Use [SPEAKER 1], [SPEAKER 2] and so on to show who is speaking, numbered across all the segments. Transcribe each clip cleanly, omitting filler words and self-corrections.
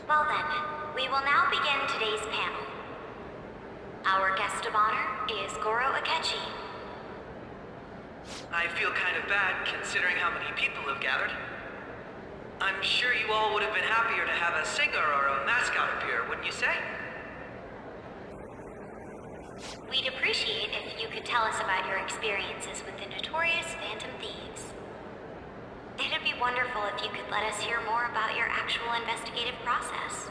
[SPEAKER 1] Well then, we will now begin today's panel. Our guest of honor is Goro Akechi.
[SPEAKER 2] I feel kind of bad considering how many people have gathered. I'm sure you all would have been happier to have a singer or a mascot appear, wouldn't you say?
[SPEAKER 1] We'd appreciate if you could tell us about your experiences with the notorious Phantom Thieves. It'd be wonderful if you could let us hear more about your actual investigative process.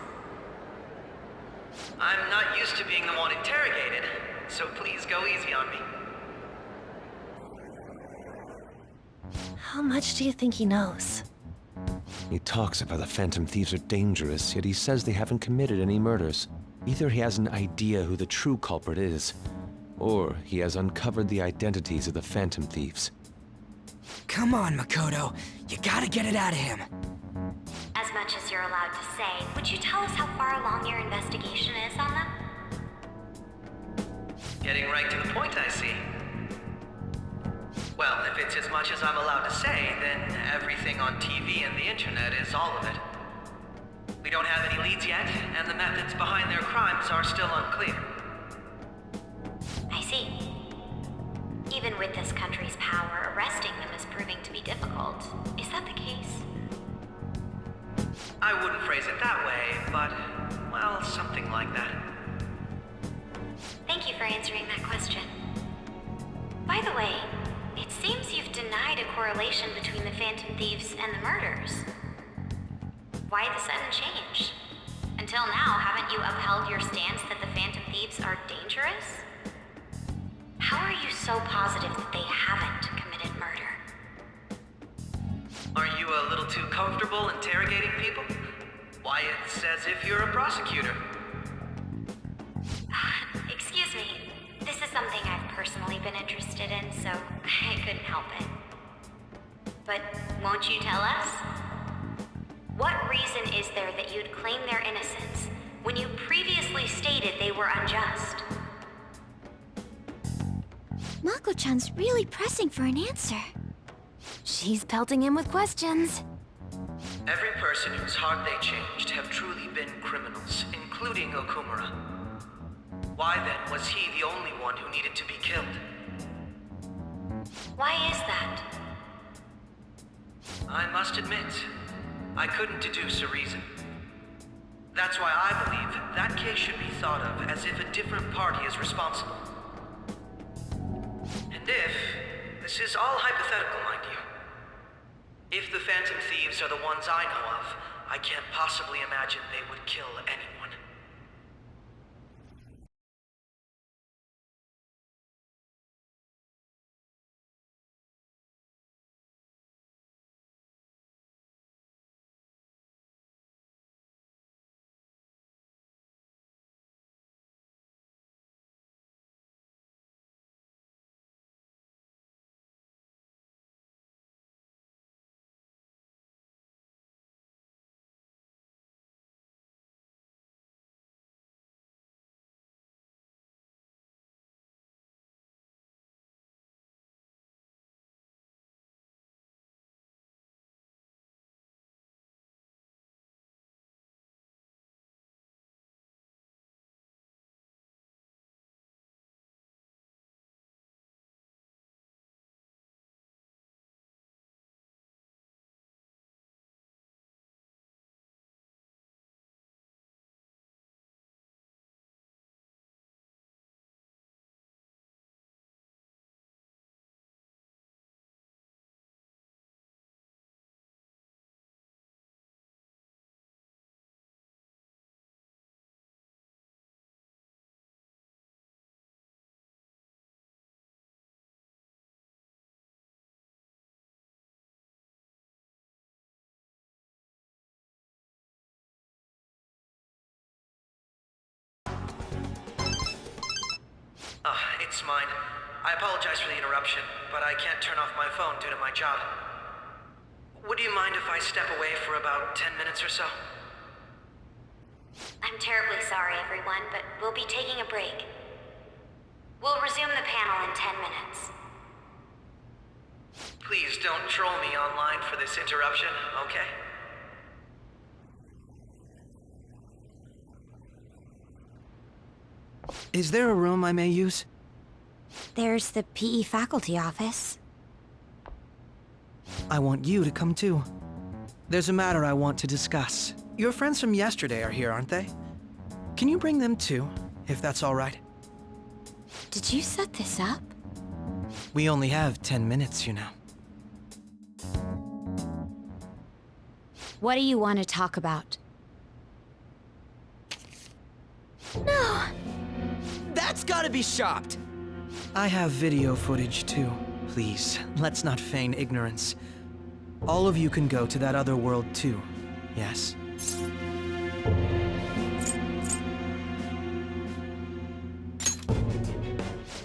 [SPEAKER 2] I'm not used to being the one interrogated, so please go easy on me.
[SPEAKER 3] How much do you think he knows?
[SPEAKER 4] He talks about the Phantom Thieves are dangerous, yet he says they haven't committed any murders. Either he has an idea who the true culprit is, or he has uncovered the identities of the Phantom Thieves.
[SPEAKER 5] Come on, Makoto. You gotta get it out of him.
[SPEAKER 1] As much as you're allowed to say, would you tell us how far along your investigation is on them?
[SPEAKER 2] Getting right to the point, I see. Well, if it's as much as I'm allowed to say, then everything on TV and the internet is all of it. We don't have any leads yet, and the methods behind their crimes are still unclear.
[SPEAKER 1] I see. Even with this country's power, arresting them is proving to be difficult. Is that the case?
[SPEAKER 2] I wouldn't phrase it that way, but, well, something like that.
[SPEAKER 1] Thank you for answering that question. By the way, it seems you've denied a correlation between the Phantom Thieves and the murders. Why the sudden change? Until now, haven't you upheld your stance that the Phantom Thieves are dangerous? How are you so positive that they haven't committed murder?
[SPEAKER 2] Are you a little too comfortable interrogating people? Why, it's as if you're a prosecutor.
[SPEAKER 1] Excuse me. This is something I've personally been interested in, so I couldn't help it. But won't you tell us? What reason is there that you'd claim their innocence when you previously stated they were unjust?
[SPEAKER 6] Mako-chan's really pressing for an answer. She's pelting him with questions.
[SPEAKER 2] Every person whose heart they changed have truly been criminals, including Okumura. Why then was he the only one who needed to be killed?
[SPEAKER 1] Why is that?
[SPEAKER 2] I must admit, I couldn't deduce a reason. That's why I believe that case should be thought of as if a different party is responsible. And this is all hypothetical, mind you. If the Phantom Thieves are the ones I know of, I can't possibly imagine they would kill anyone. It's mine. I apologize for the interruption, but I can't turn off my phone due to my job. Would you mind if I step away for about 10 minutes or so?
[SPEAKER 1] I'm terribly sorry, everyone, but we'll be taking a break. We'll resume the panel in 10 minutes.
[SPEAKER 2] Please don't troll me online for this interruption, okay?
[SPEAKER 5] Is there a room I may use?
[SPEAKER 6] There's the PE faculty office.
[SPEAKER 5] I want you to come too. There's a matter I want to discuss. Your friends from yesterday are here, aren't they? Can you bring them too, if that's all right?
[SPEAKER 6] Did you set this up?
[SPEAKER 5] We only have 10 minutes, you know.
[SPEAKER 6] What do you want to talk about? No!
[SPEAKER 5] That's gotta be shopped! I have video footage too. Please, let's not feign ignorance. All of you can go to that other world too, yes?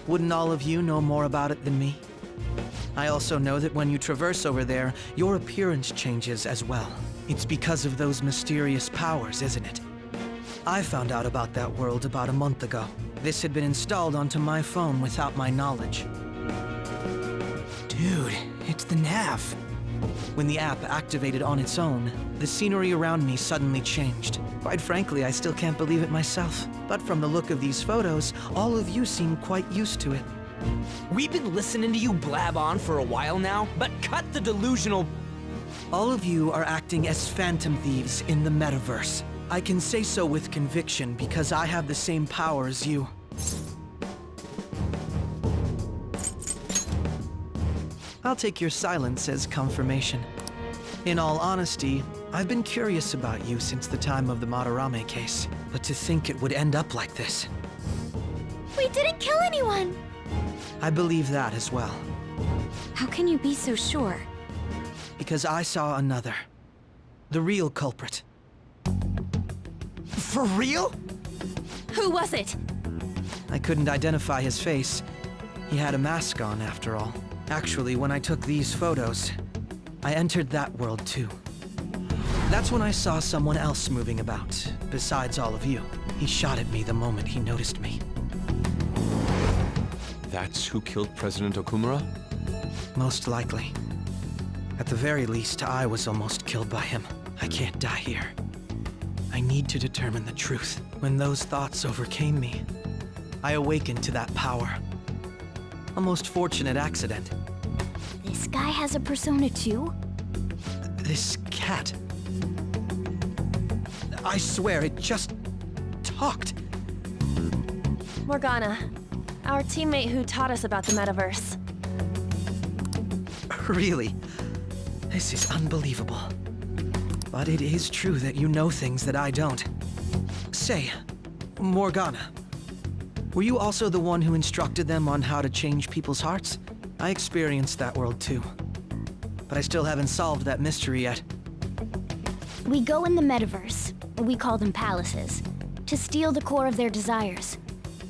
[SPEAKER 5] Wouldn't all of you know more about it than me? I also know that when you traverse over there, your appearance changes as well. It's because of those mysterious powers, isn't it? I found out about that world about a month ago. This had been installed onto my phone without my knowledge. Dude, it's the nav. When the app activated on its own, the scenery around me suddenly changed. Quite frankly, I still can't believe it myself. But from the look of these photos, all of you seem quite used to it.
[SPEAKER 7] We've been listening to you blab on for a while now, but cut the delusional...
[SPEAKER 5] All of you are acting as phantom thieves in the metaverse. I can say so with conviction because I have the same power as you. I'll take your silence as confirmation. In all honesty, I've been curious about you since the time of the Madarame case, but to think it would end up like this.
[SPEAKER 6] We didn't kill anyone!
[SPEAKER 5] I believe that as well,
[SPEAKER 6] How can you be so sure?
[SPEAKER 5] because I saw another. The real culprit.
[SPEAKER 7] For real?
[SPEAKER 6] Who was it?
[SPEAKER 5] I couldn't identify his face. He had a mask on, after all. Actually, when I took these photos, I entered that world too. That's when I saw someone else moving about, besides all of you. He shot at me the moment he noticed me.
[SPEAKER 4] That's who killed President Okumura?
[SPEAKER 5] Most likely. At the very least, I was almost killed by him. I can't die here. I need to determine the truth. When those thoughts overcame me, I awakened to that power. A most fortunate accident.
[SPEAKER 6] This guy has a persona too?
[SPEAKER 5] This cat. I swear, it just talked.
[SPEAKER 3] Morgana, our teammate who taught us about the metaverse.
[SPEAKER 5] Really? This is unbelievable. But it is true that you know things that I don't. Say, Morgana, were you also the one who instructed them on how to change people's hearts? I experienced that world too. But I still haven't solved that mystery yet.
[SPEAKER 6] We go in the metaverse, we call them palaces, to steal the core of their desires,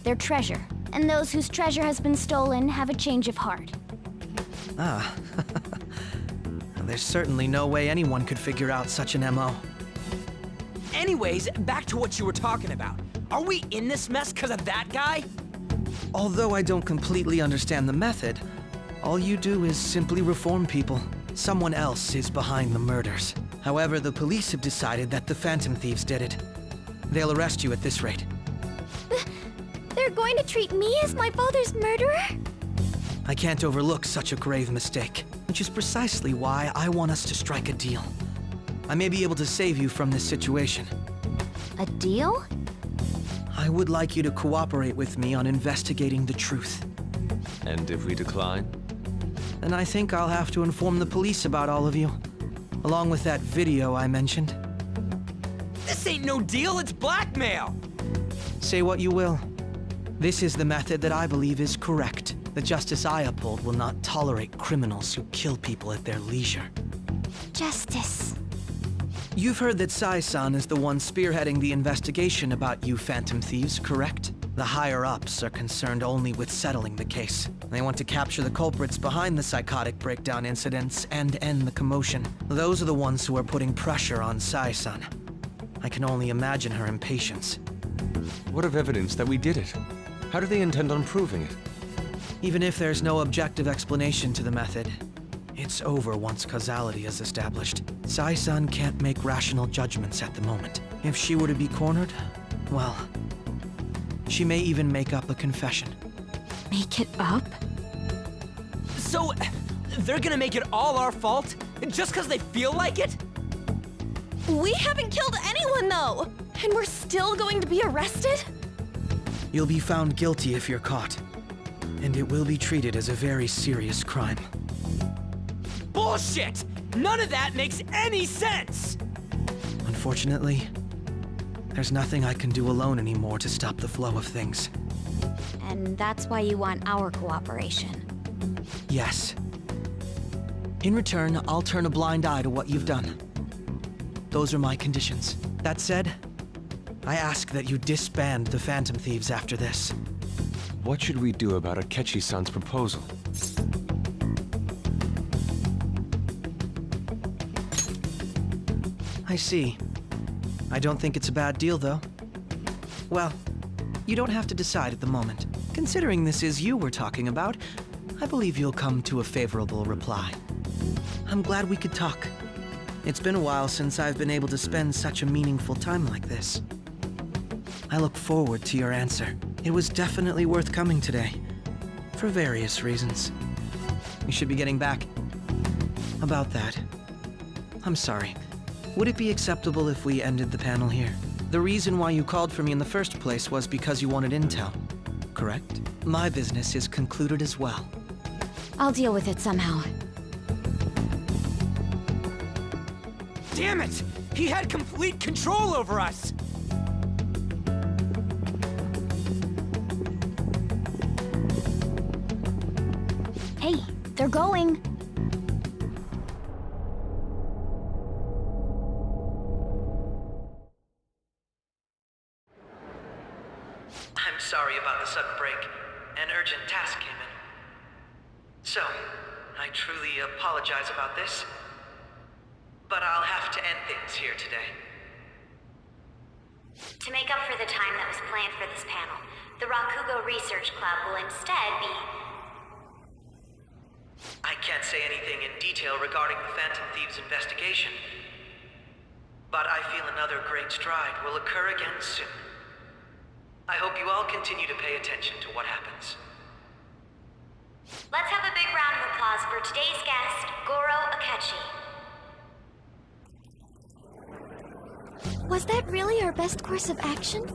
[SPEAKER 6] their treasure. And those whose treasure has been stolen have a change of heart.
[SPEAKER 5] Ah. There's certainly no way anyone could figure out such an MO.
[SPEAKER 7] Anyways, back to what you were talking about. Are we in this mess because of that guy?
[SPEAKER 5] Although I don't completely understand the method, all you do is simply reform people. Someone else is behind the murders. However, the police have decided that the Phantom Thieves did it. They'll arrest you at this rate.
[SPEAKER 6] They're going to treat me as my father's murderer?
[SPEAKER 5] I can't overlook such a grave mistake, which is precisely why I want us to strike a deal. I may be able to save you from this situation.
[SPEAKER 6] A deal?
[SPEAKER 5] I would like you to cooperate with me on investigating the truth.
[SPEAKER 4] And if we decline?
[SPEAKER 5] Then I think I'll have to inform the police about all of you, along with that video I mentioned.
[SPEAKER 7] This ain't no deal, it's blackmail!
[SPEAKER 5] Say what you will. This is the method that I believe is correct. The justice I uphold will not tolerate criminals who kill people at their leisure.
[SPEAKER 6] Justice.
[SPEAKER 5] You've heard that Sai-san is the one spearheading the investigation about you Phantom Thieves, correct? The higher-ups are concerned only with settling the case. They want to capture the culprits behind the psychotic breakdown incidents and end the commotion. Those are the ones who are putting pressure on Sai-san. I can only imagine her impatience.
[SPEAKER 4] What of evidence that we did it? How do they intend on proving it?
[SPEAKER 5] Even if there's no objective explanation to the method, it's over once causality is established. Sai-san can't make rational judgments at the moment. If she were to be cornered, well, She may even make up a confession.
[SPEAKER 3] Make it up?
[SPEAKER 7] So, they're gonna make it all our fault? Just because they feel like it?
[SPEAKER 3] We haven't killed anyone, though! And we're still going to be arrested?
[SPEAKER 5] You'll be found guilty if you're caught. And it will be treated as a very serious crime.
[SPEAKER 7] Bullshit! None of that makes any sense!
[SPEAKER 5] Unfortunately, there's nothing I can do alone anymore to stop the flow of things.
[SPEAKER 6] And that's why you want our cooperation.
[SPEAKER 5] Yes. In return, I'll turn a blind eye to what you've done. Those are my conditions. That said, I ask that you disband the Phantom Thieves after this.
[SPEAKER 4] What should we do about Akechi-san's proposal?
[SPEAKER 5] I see. I don't think it's a bad deal, though. Well, you don't have to decide at the moment. Considering this is you we're talking about, I believe you'll come to a favorable reply. I'm glad we could talk. It's been a while since I've been able to spend such a meaningful time like this. I look forward to your answer. It was definitely worth coming today, for various reasons. We should be getting back. About that, I'm sorry. Would it be acceptable if we ended the panel here? The reason why you called for me in the first place was because you wanted intel, correct? My business is concluded as well.
[SPEAKER 6] I'll deal with it somehow.
[SPEAKER 7] Damn it! He had complete control over us!
[SPEAKER 6] Hey, they're going.
[SPEAKER 2] I'm sorry about the sudden break. An urgent task came in. So, I truly apologize about this. But I'll have to end things here today.
[SPEAKER 1] To make up for the time that was planned for this panel, the Rakugo Research Club will instead be...
[SPEAKER 2] I can't say anything in detail regarding the Phantom Thieves investigation. But I feel another great stride will occur again soon. I hope you all continue to pay attention to what happens.
[SPEAKER 1] Let's have a big round of applause for today's guest, Goro Akechi.
[SPEAKER 6] Was that really our best course of action?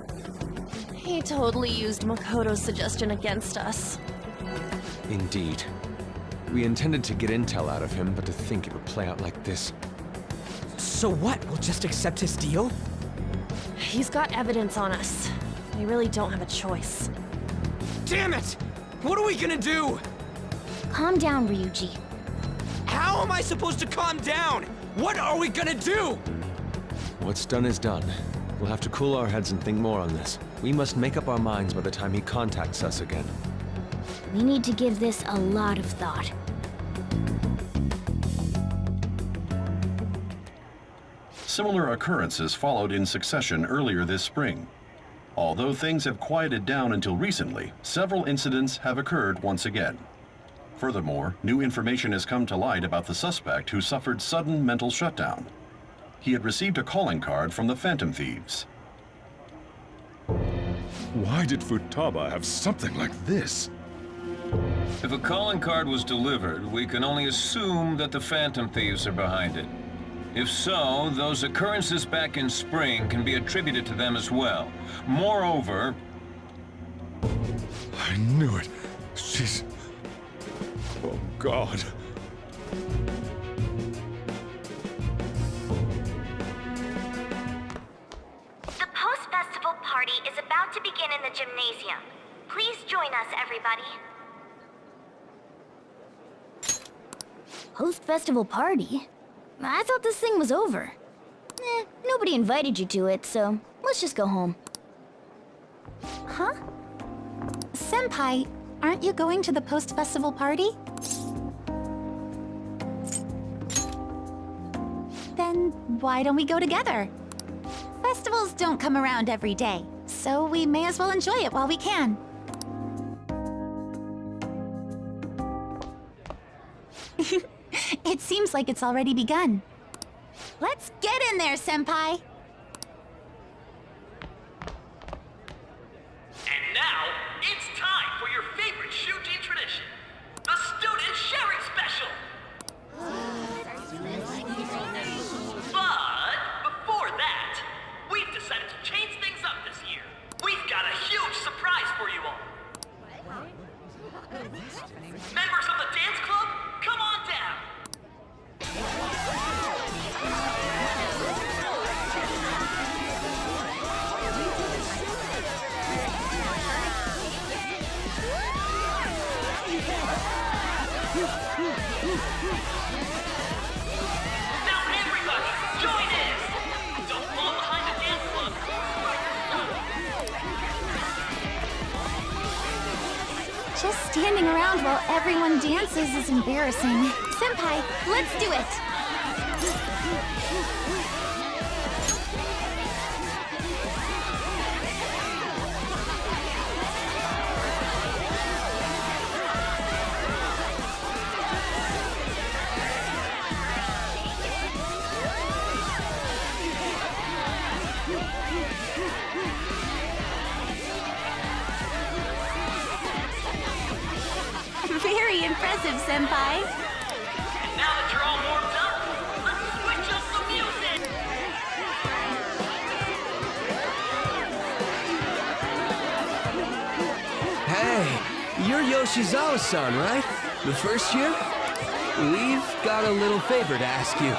[SPEAKER 3] He totally used Makoto's suggestion against us.
[SPEAKER 4] Indeed. We intended to get intel out of him, but to think it would play out like this.
[SPEAKER 7] So what? We'll just accept his deal?
[SPEAKER 3] He's got evidence on us. We really don't have a choice.
[SPEAKER 7] Damn it! What are we gonna do?
[SPEAKER 6] Calm down, Ryuji.
[SPEAKER 7] How am I supposed to calm down? What are we gonna do?
[SPEAKER 4] What's done is done. We'll have to cool our heads and think more on this. We must make up our minds by the time he contacts us again.
[SPEAKER 6] We need to give this a lot of thought.
[SPEAKER 8] Similar occurrences followed in succession earlier this spring. Although things have quieted down until recently, several incidents have occurred once again. Furthermore, new information has come to light about the suspect who suffered sudden mental shutdown. He had received a calling card from the Phantom Thieves.
[SPEAKER 9] Why did Futaba have something like this?
[SPEAKER 10] If a calling card was delivered, we can only assume that the Phantom Thieves are behind it. If so, those occurrences back in spring can be attributed to them as well. Moreover...
[SPEAKER 9] I knew it. She's... Oh, God.
[SPEAKER 1] The post-festival party is about to begin in the gymnasium. Please join us, everybody.
[SPEAKER 6] Post-festival party? I thought this thing was over. Nobody invited you to it, so let's just go home.
[SPEAKER 11] Huh? Senpai, aren't you going to the post-festival party? Then why don't we go together? Festivals don't come around every day, so we may as well enjoy it while we can. It seems like it's already begun. Let's get in there, Senpai!
[SPEAKER 2] And
[SPEAKER 11] Just standing around while everyone dances is embarrassing. Senpai, let's do it! Very impressive, Senpai.
[SPEAKER 2] Now that you're all warmed up, let's switch up the music!
[SPEAKER 5] Hey, you're Yoshizawa-san, right? The first year? We've got a little favor to ask you.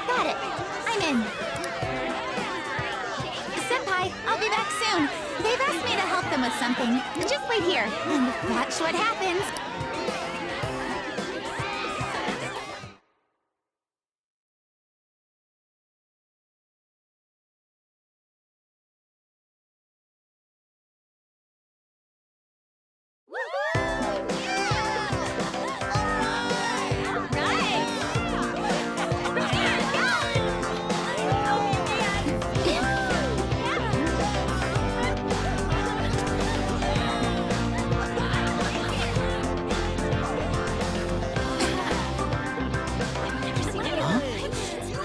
[SPEAKER 11] Got it. I'm in. Senpai, I'll be back soon. They've asked me to help them with something. Just wait here and watch what happens.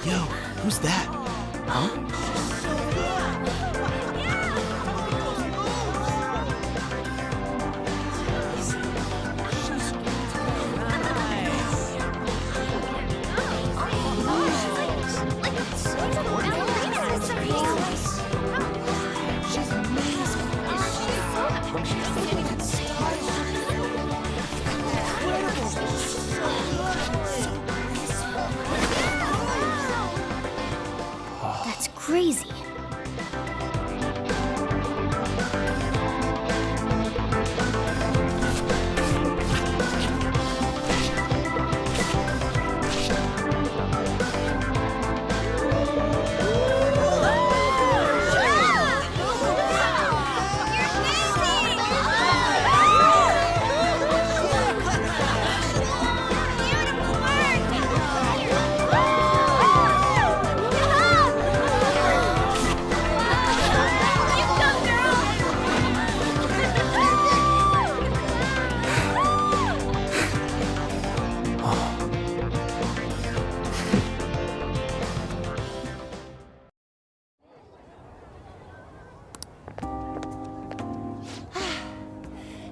[SPEAKER 5] Yo, who's that? Huh?
[SPEAKER 6] That's crazy.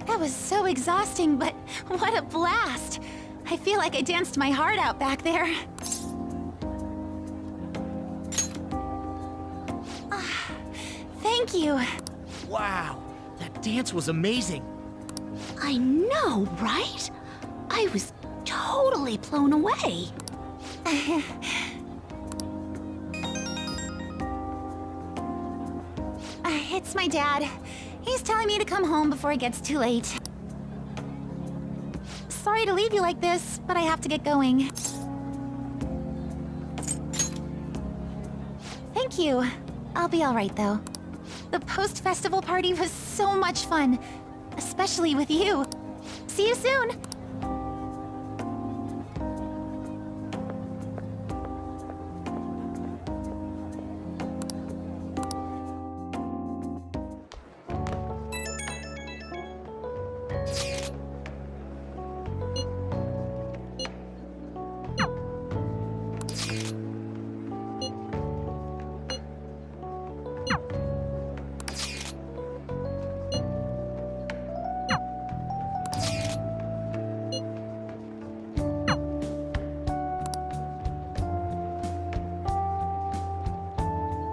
[SPEAKER 11] That was so exhausting, but what a blast! I feel like I danced my heart out back there. Thank you.
[SPEAKER 7] Wow, that dance was amazing.
[SPEAKER 6] I know, right? I was totally blown away.
[SPEAKER 11] It's my dad. He's telling me to come home before it gets too late. Sorry to leave you like this, but I have to get going. Thank you. I'll be all right, though. The post-festival party was so much fun, especially with you. See you soon!